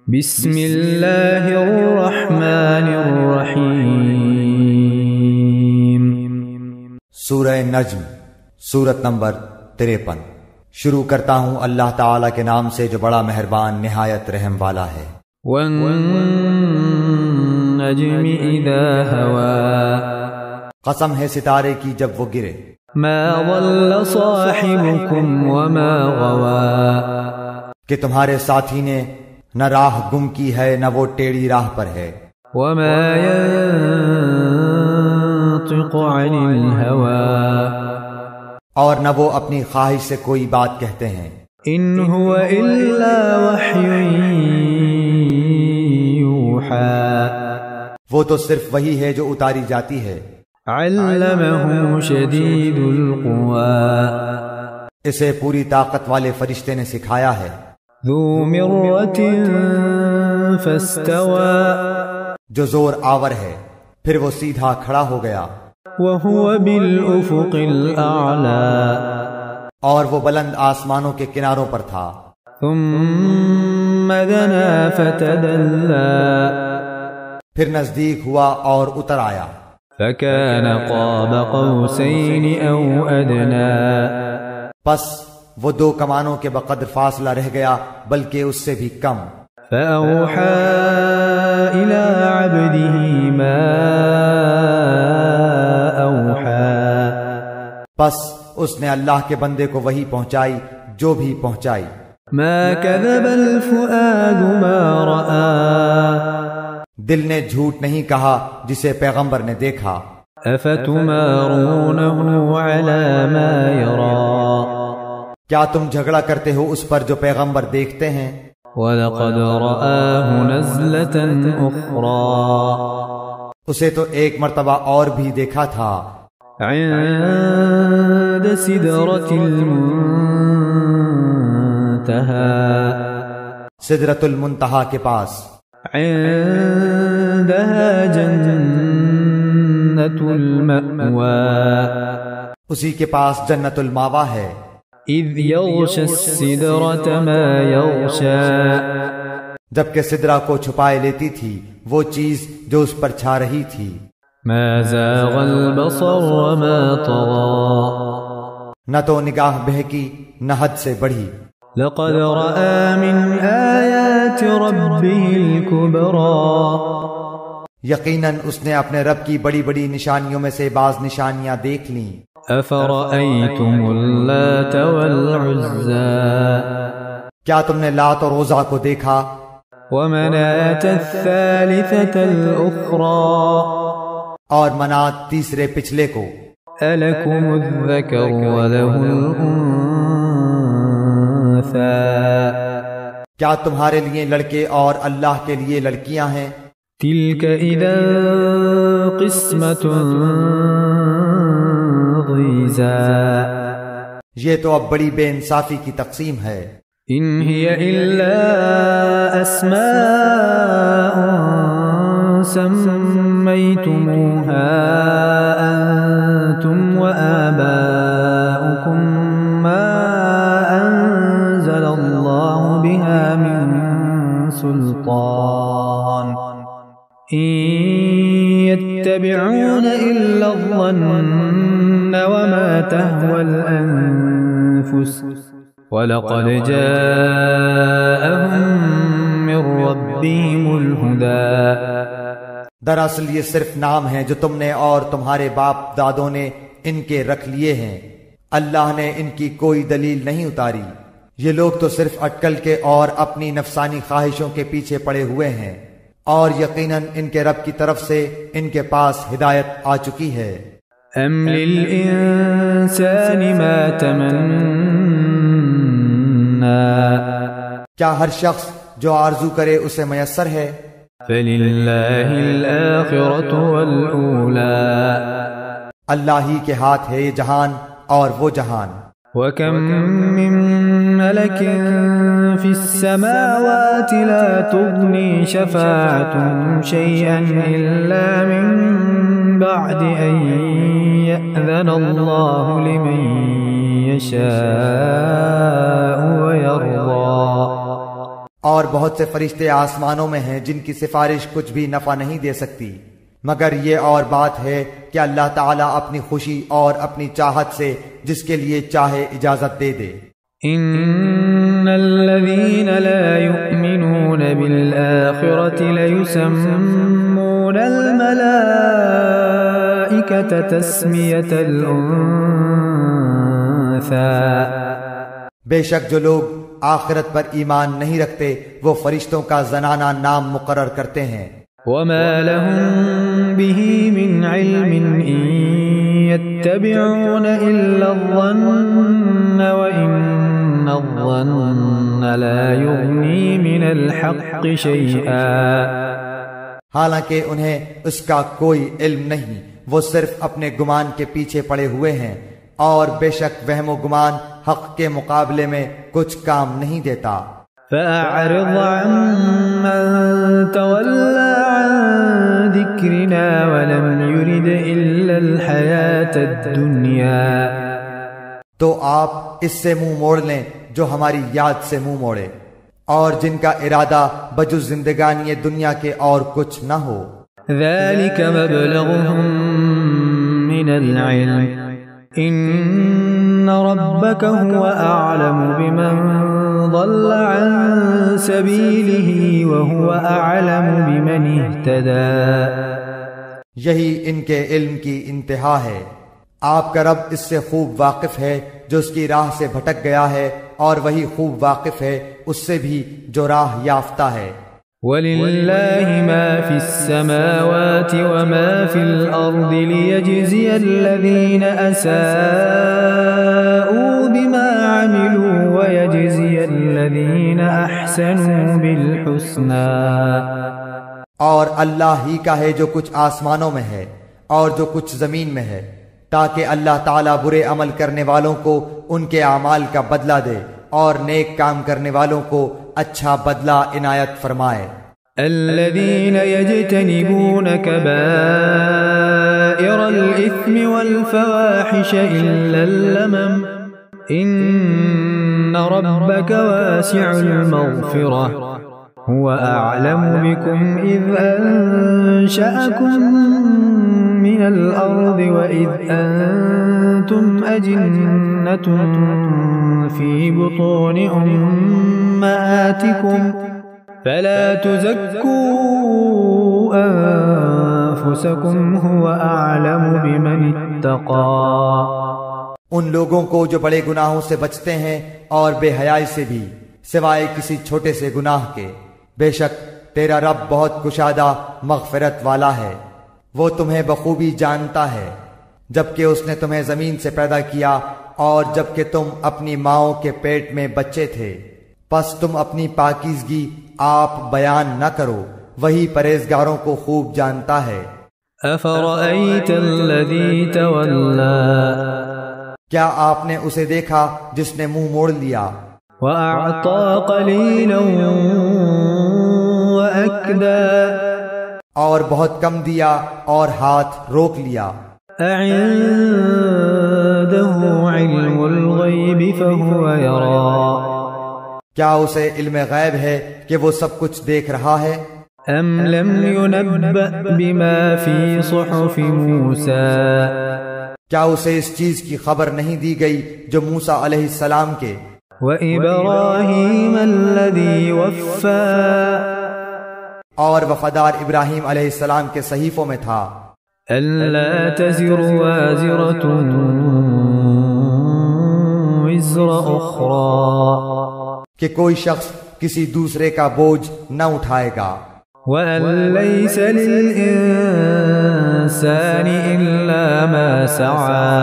بسم اللہ الرحمن الرحیم۔ سورہ نجم، سورت نمبر 53۔ شروع کرتا ہوں اللہ تعالیٰ کے نام سے جو بڑا مہربان نہایت رحم والا ہے۔ والنجم اذا ہوا، قسم ہے ستارے کی جب وہ گرے۔ ما ضل صاحبكم وما غوا، کہ تمہارے ساتھی نے نہ راہ گم کی ہے نہ وہ ٹیڑھی راہ پر ہے۔ وما ينطق عن الهوى، اور نہ وہ اپنی خواہش سے کوئی بات کہتے ہیں۔ ان هو الا وحی یوحى، وہ تو صرف وہی ہے جو اتاری جاتی ہے۔ علمہ شدید القوى، اسے پوری طاقت والے فرشتے نے سکھایا ہے۔ ذو مرۃ فاستوى، جو زور آور ہے پھر وہ سیدھا کھڑا ہو گیا۔ وهو بالافق الاعلى، اور وہ بلند آسمانوں کے کناروں پر تھا۔ ثم دنا فتدلى، پھر نزدیک ہوا اور اتر آیا۔ فكان قاب قوسين او ادنى، پس وہ دو کمانوں کے بقدر فاصلہ رہ گیا بلکہ اس سے بھی کم۔ فأوحى إلى عبده ما أوحى، پس اس نے اللہ کے بندے کو وحی پہنچائی جو بھی پہنچائی۔ ما كذب الفؤاد ما رأى، دل نے جھوٹ نہیں کہا جسے پیغمبر نے دیکھا۔ أفتمارونه على ما يرى، کیا تم جھگڑا کرتے ہو اس پر جو پیغمبر دیکھتے ہیں؟ وَلَقَدْ رَآهُ نَزْلَةً أُخْرَى، اسے تو ایک مرتبہ اور بھی دیکھا تھا۔ عند سدرة المنتهى، سدرۃ المنتہا کے پاس۔ عندها جنة المأوى، اسی کے پاس جنت الماوا ہے۔ اذ یغشی السدرة ما یغشی، جبکہ سدرہ کو چھپائے لیتی تھی وہ چیز جو اس پر چھا رہی تھی۔ ما زاغ البصر وما طغى، نہ تو نگاہ بہکی نہ حد سے بڑھی۔ لقد رأى من آیات ربه الكبرى، یقیناً اس نے اپنے رب کی بڑی بڑی نشانیوں میں سے بعض نشانیاں دیکھ لیں۔ افرأيتم اللات والعزى، کیا تم نے لات اور عزیٰ کو دیکھا؟ ومناة الثالثة الأخرى، اور منات تیسرے پچھلے کو۔ ألكم الذكر وله الأنثى، کیا تمہارے لیے لڑکے اور اللہ کے لیے لڑکیاں ہیں؟ تلك إذا قسمة ضیزى، یہ تو اب بڑی بے انصافی کی تقسیم ہے۔ ان هي إلا أسماء سميتموها أنتم وآباؤكم ما أنزل الله بها من سلطان إن يتبعون إلا الظن وما تهوى الأنفس وَلَقَدْ جَاءَهُم مِّن رَّبِّهِمُ الْهُدَىٰ، دراصل یہ صرف نام ہیں جو تم نے اور تمہارے باپ دادوں نے ان کے رکھ لیے ہیں۔ اللہ نے ان کی کوئی دلیل نہیں اتاری۔ یہ لوگ تو صرف اٹکل کے اور اپنی نفسانی خواہشوں کے پیچھے پڑے ہوئے ہیں، اور یقیناً ان کے رب کی طرف سے ان کے پاس ہدایت آ چکی ہے۔ أَمْ لِلْإِنسَانِ مَا تَمَنَّىٰ، کیا ہر شخص جو آرزو کرے اسے میسر ہے؟ فَلِلَّهِ الْآخِرَةُ وَالْأُولَىٰ، اللہ ہی کے ہاتھ ہے یہ جہان اور وہ جہان۔ وَكَم مِّن مَّلَكٍ فِي السَّمَاوَاتِ لَا تُغْنِي شَفَاعَتُهُمْ شَيْئًا إِلَّا مِن بَعْدِ أَن يَأْذَنَ اللَّهُ لِمَن يَشَاءُ وَيَرْضَىٰ، اور بہت سے فرشتے آسمانوں میں ہیں جن کی سفارش کچھ بھی نفع نہیں دے سکتی، مگر یہ اور بات ہے کہ اللہ تعالیٰ اپنی خوشی اور اپنی چاہت سے جس کے لیے چاہے اجازت دے دے۔ ان الذين لا يؤمنون بالآخرة ليسمون الملائكة تسمية الأنثى، بے شک جو لوگ آخرت پر ایمان نہیں رکھتے وہ فرشتوں کا زنانہ نام مقرر کرتے ہیں۔ وما لهم به من علم إن يتبعون إلا الظن وإن الظن لا يغني من الحق شيئا، حالانکہ انہیں اس کا کوئی علم نہیں، وہ صرف اپنے گمان کے پیچھے پڑے ہوئے ہیں، اور بے شک وہم و گمان حق کے مقابلے میں کچھ کام نہیں دیتا۔ فأعرض عمن تولى عن ذكرنا ولم يرد إلا الحياة الدنيا، تو آپ اس سے منہ موڑ لیں جو ہماری یاد سے منہ موڑے اور جن کا ارادہ بجز زندگانی دنیا کے اور کچھ نہ ہو۔ ذلك مبلغهم من العلم إن ربك هو أعلم بمن ضل عن سبيله وهو أعلم بمن اهتدى، یہی ان کے علم کی انتہا ہے۔ آپ کا رب اس سے خوب واقف ہے جو اس کی راہ سے بھٹک گیا ہے، اور وہی خوب واقف ہے اس سے بھی جو راہ یافتہ ہے۔ وَلِلَّهِ مَا فِي السَّمَاوَاتِ وَمَا فِي الْأَرْضِ لِيَجْزِيَ الَّذِينَ أَسَاءُوا بِمَا عَمِلُوا وَيَجْزِيَ الَّذِينَ أَحْسَنُوا بِالْحُسْنَى، اور اللہ ہی کا ہے جو کچھ آسمانوں میں ہے اور جو کچھ زمین میں ہے، تاکہ اللہ تعالیٰ برے عمل کرنے والوں کو ان کے اعمال کا بدلہ دے اور نیک کام کرنے والوں کو اچھا بدلہ عنایت فرمائے۔ الذين يجتنبون كبائر الإثم والفواحش إلا اللمم إن ربك واسع المغفرة هو أعلم بكم إذ أنشأكم من الأرض وإذ أنتم أجنة في بطون أمهاتكم فلا تزكوا أنفسكم هو أعلم بمن اتقى۔ ان لوگوں کو جو بڑے گناہوں سے بچتے ہیں اور بے حیائی سے بھی، سوائے کسی چھوٹے سے گناہ کے، بے شک تیرا رب بہت کشادہ مغفرت والا ہے، وہ تمہیں بخوبی جانتا ہے۔ جبکہ اس نے تمہیں زمین سے پیدا کیا اور جبکہ تم اپنی ماؤں کے پیٹ میں بچے تھے، پس تم اپنی پاکیزگی آپ بیان نہ کرو، وہی پرہیزگاروں کو خوب جانتا ہے۔ أفرأيت الذي تولى کیا آپ نے اسے دیکھا جس نے منہ موڑ لیا وأعطى قليلا وأكدى اور بہت کم دیا اور ہاتھ روک لیا؟ أعنده علم الغيب فهو يرى کیا اسے علم غیب ہے کہ وہ سب کچھ دیکھ رہا ہے؟ أم لم ينبأ بما في صحف موسى کیا اسے اس چیز کی خبر نہیں دی گئی جو موسیٰ علیہ السلام کے وإبراهيم الذي وفى اور وفادار ابراہیم علیہ السلام کے صحیفوں میں تھا ألا تزر وازرة وزر أخرى کہ کوئی شخص کسی دوسرے کا بوجھ نہ اٹھائے گا، وأن ليس للإنسان إلا ما سعى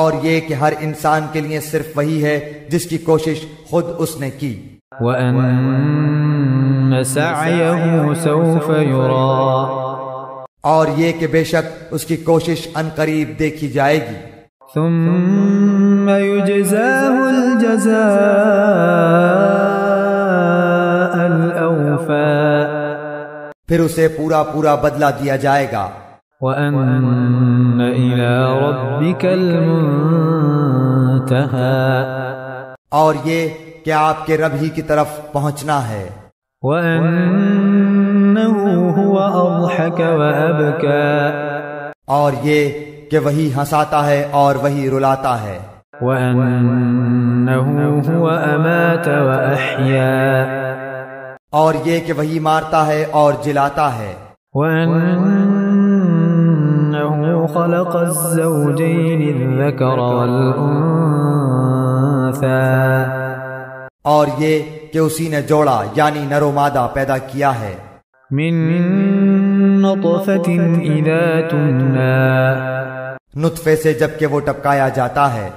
اور یہ کہ ہر انسان کے لیے صرف وہی ہے جس کی کوشش خود اس نے کی، وأن سعيه سوف يرى اور یہ کہ بے شک اس کی کوشش ان قریب دیکھی جائے گی، ثم يجزاه الجزاء الأوفى پھر اسے پورا پورا بدلہ دیا جائے گا، وأن إلى ربك المنتهى اور یہ کہ آپ کے رب ہی کی طرف پہنچنا ہے، وَأَنَّهُ هُوَ أَضْحَكَ وَأَبْكَى، اور یہ کہ وہی ہنساتا ہے اور وہی رلاتا ہے، وَأَنَّهُ هُوَ أَمَاتَ وَأَحْيَا، اور یہ کہ وہی مارتا ہے اور جلاتا ہے، وَأَنَّهُ خَلَقَ الزَّوْجَيْنِ الذَّكَرَ وَالْأُنثَى، اور یہ کہ اسی نے جوڑا یعنی نر و مادہ پیدا کیا ہے، من نطفة إذا تمنى، نطفے سے جب کہ وہ ٹپکایا جاتا ہے،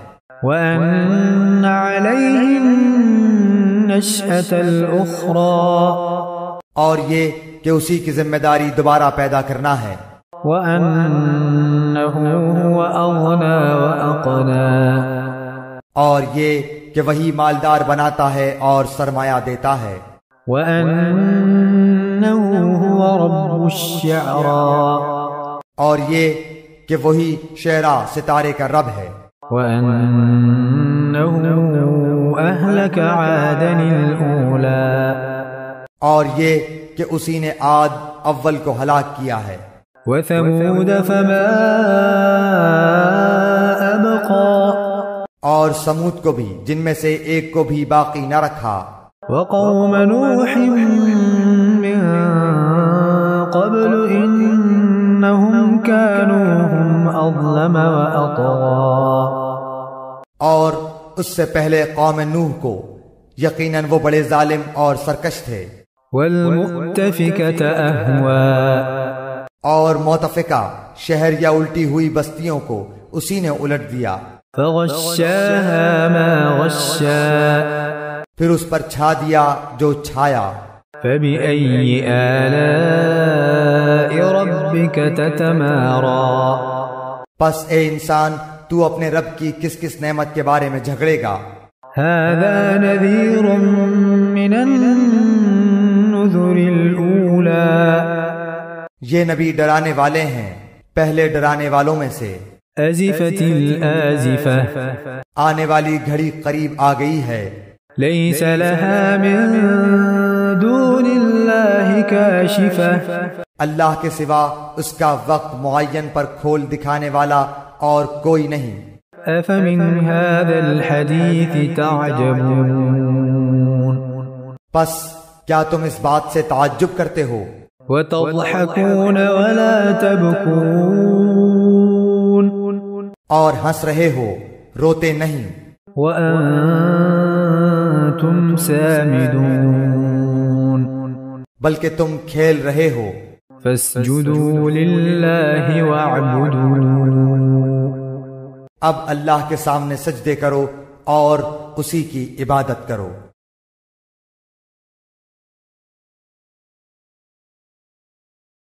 وأن عليه النشأة الأخرى، اور یہ کہ اسی کی ذمہ داری دوبارہ پیدا کرنا ہے، وأنه هو أغنى وأقنى، اور یہ کہ وہی مالدار بناتا ہے اور سرمایہ دیتا ہے، وأنه هو رب الشعرى، اور یہ کہ وہی شعرا ستارے کا رب ہے، وأنه أهلك عادا الأولى، اور یہ کہ اسی نے عاد اول کو ہلاک کیا ہے، وثمود فما أبقى، اور سمود کو بھی جن میں سے ایک کو بھی باقی نہ رکھا، وقوم نوح من قبل إنهم كانوا هم أظلم وأطغى، اور اس سے پہلے قوم نوح کو یقیناً وہ بڑے ظالم اور سرکش تھے، والمؤتفكة أهوى، اور متفقہ شہر یا الٹی ہوئی بستیوں کو اسی نے الٹ دیا، فغشاها ما غشا، پھر اس پر چھا دیا جو چھایا، فبأي آلاء ربك تتمارى، پس اے انسان تو اپنے رب کی کس کس نعمت کے بارے میں جھگڑے گا، هذا نذير من النذر الأولى، یہ نبی ڈرانے والے ہیں پہلے ڈرانے والوں میں سے، أزفت الآزفة، آنے والی گھڑی قریب آ گئی ہے، ليس لها من دون الله كاشفة، اللہ کے سوا اس کا وقت معین پر کھول دکھانے والا اور کوئی نہیں، أفمن هذا الحديث تعجبون، پس کیا تم اس بات سے تعجب کرتے ہو، وتضحكون ولا تبكون، اور ہنس رہے ہو روتے نہیں، وأنتم سامدون، بلکہ تم کھیل رہے ہو، فاسجدوا لله واعبدوا، اب اللہ کے سامنے سجدے کرو اور اسی کی عبادت کرو۔